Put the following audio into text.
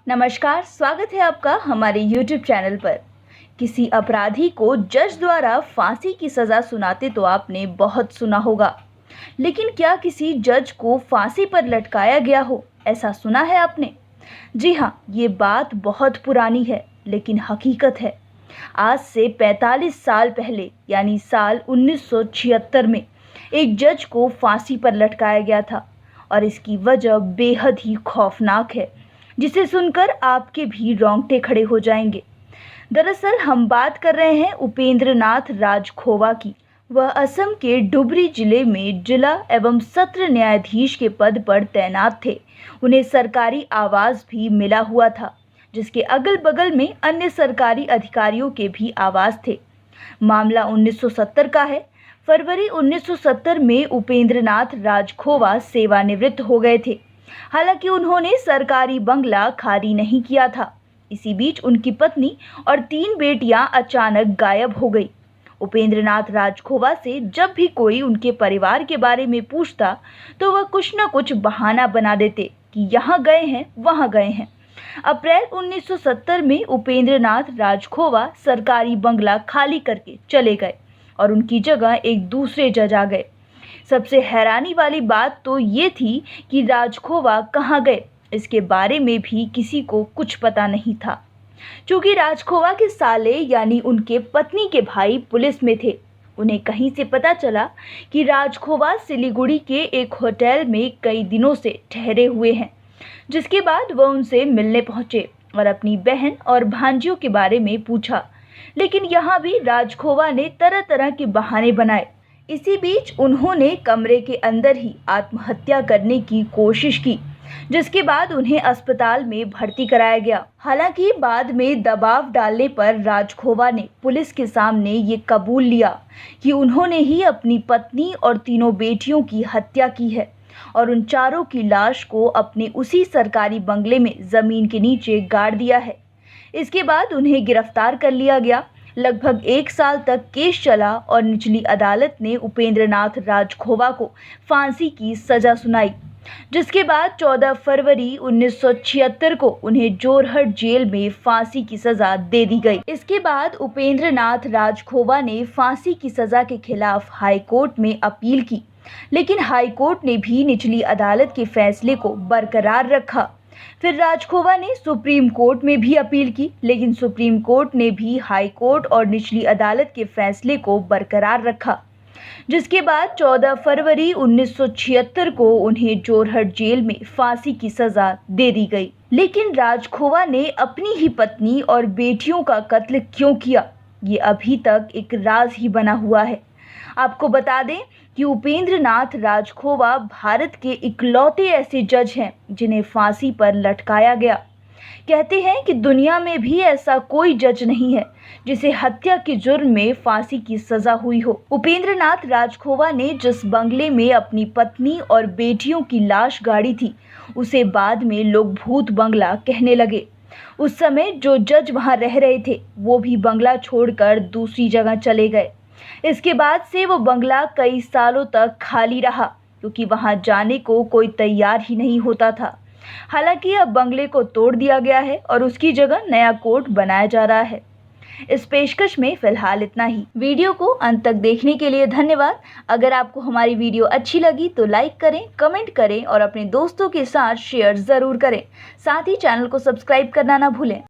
नमस्कार, स्वागत है आपका हमारे YouTube चैनल पर। किसी अपराधी को जज द्वारा फांसी की सज़ा सुनाते तो आपने बहुत सुना होगा, लेकिन क्या किसी जज को फांसी पर लटकाया गया हो, ऐसा सुना है आपने? जी हाँ, ये बात बहुत पुरानी है, लेकिन हकीकत है। आज से 45 साल पहले यानी साल 1976 में एक जज को फांसी पर लटकाया गया था और इसकी वजह बेहद ही खौफनाक है, जिसे सुनकर आपके भी रोंगटे खड़े हो जाएंगे। दरअसल हम बात कर रहे हैं उपेंद्र नाथ राजखोवा की। वह असम के डुबरी जिले में जिला एवं सत्र न्यायाधीश के पद पर तैनात थे। उन्हें सरकारी आवास भी मिला हुआ था, जिसके अगल बगल में अन्य सरकारी अधिकारियों के भी आवास थे। मामला 1970 का है। फरवरी 1970 में उपेंद्र नाथ राजखोवा सेवानिवृत्त हो गए थे। हालांकि उन्होंने सरकारी बंगला खाली नहीं किया था। इसी बीच उनकी पत्नी और 3 बेटियां अचानक गायब हो गई। उपेंद्र नाथ राजखोवा से जब भी कोई उनके परिवार के बारे में पूछता तो वह कुछ न कुछ बहाना बना देते कि यहाँ गए हैं, वहाँ गए हैं। अप्रैल 1970 में उपेंद्र नाथ राजखोवा सरकारी बंगला खाली करके चले गए और उनकी जगह एक दूसरे जज आ गए। सबसे हैरानी वाली बात तो ये थी कि राजखोवा कहाँ गए, इसके बारे में भी किसी को कुछ पता नहीं था। क्योंकि राजखोवा के साले यानी उनके पत्नी के भाई पुलिस में थे। उन्हें कहीं से पता चला कि राजखोवा सिलीगुड़ी के एक होटल में कई दिनों से ठहरे हुए हैं, जिसके बाद वह उनसे मिलने पहुंचे और अपनी बहन और भांजियों के बारे में पूछा। लेकिन यहाँ भी राजखोवा ने तरह तरह के बहाने बनाए। इसी बीच उन्होंने कमरे के अंदर ही आत्महत्या करने की कोशिश की, जिसके बाद उन्हें अस्पताल में भर्ती कराया गया। हालांकि बाद में दबाव डालने पर राजखोवा ने पुलिस के सामने ये कबूल लिया कि उन्होंने ही अपनी पत्नी और तीनों बेटियों की हत्या की है और उन चारों की लाश को अपने उसी सरकारी बंगले में जमीन के नीचे गाड़ दिया है। इसके बाद उन्हें गिरफ्तार कर लिया गया। लगभग 1 साल तक केस चला और निचली अदालत ने उपेंद्र नाथ राजखोवा को फांसी की सजा सुनाई, जिसके बाद 14 फरवरी 1976 को उन्हें जोरहट जेल में फांसी की सजा दे दी गई। इसके बाद उपेंद्र नाथ राजखोवा ने फांसी की सजा के खिलाफ हाई कोर्ट में अपील की, लेकिन हाई कोर्ट ने भी निचली अदालत के फैसले को बरकरार रखा। फिर राजखोवा ने सुप्रीम कोर्ट में भी अपील की, लेकिन सुप्रीम कोर्ट ने भी हाई कोर्ट और निचली अदालत के फैसले को बरकरार रखा, जिसके बाद 14 फरवरी 1976 को उन्हें जोरहट जेल में फांसी की सजा दे दी गई। लेकिन राजखोवा ने अपनी ही पत्नी और बेटियों का कत्ल क्यों किया, ये अभी तक एक राज ही बना हुआ है। आपको बता दें कि उपेंद्र नाथ राजखोवा भारत के इकलौते ऐसे जज हैं जिन्हें फांसी पर लटकाया गया। कहते हैं कि दुनिया में भी ऐसा कोई जज नहीं है जिसे हत्या के जुर्म में फांसी की सजा हुई हो। उपेंद्र नाथ राजखोवा ने जिस बंगले में अपनी पत्नी और बेटियों की लाश गाड़ी थी, उसे बाद में लोग भूत बंगला कहने लगे। उस समय जो जज वहां रह रहे थे, वो भी बंगला छोड़कर दूसरी जगह चले गए। इसके बाद से वो बंगला कई सालों तक खाली रहा, क्योंकि वहां जाने को कोई तैयार ही नहीं होता था। हालांकि अब बंगले को तोड़ दिया गया है और उसकी जगह नया कोर्ट बनाया जा रहा है। इस पेशकश में फिलहाल इतना ही। वीडियो को अंत तक देखने के लिए धन्यवाद। अगर आपको हमारी वीडियो अच्छी लगी तो लाइक करें, कमेंट करें और अपने दोस्तों के साथ शेयर ज़रूर करें। साथ ही चैनल को सब्सक्राइब करना ना भूलें।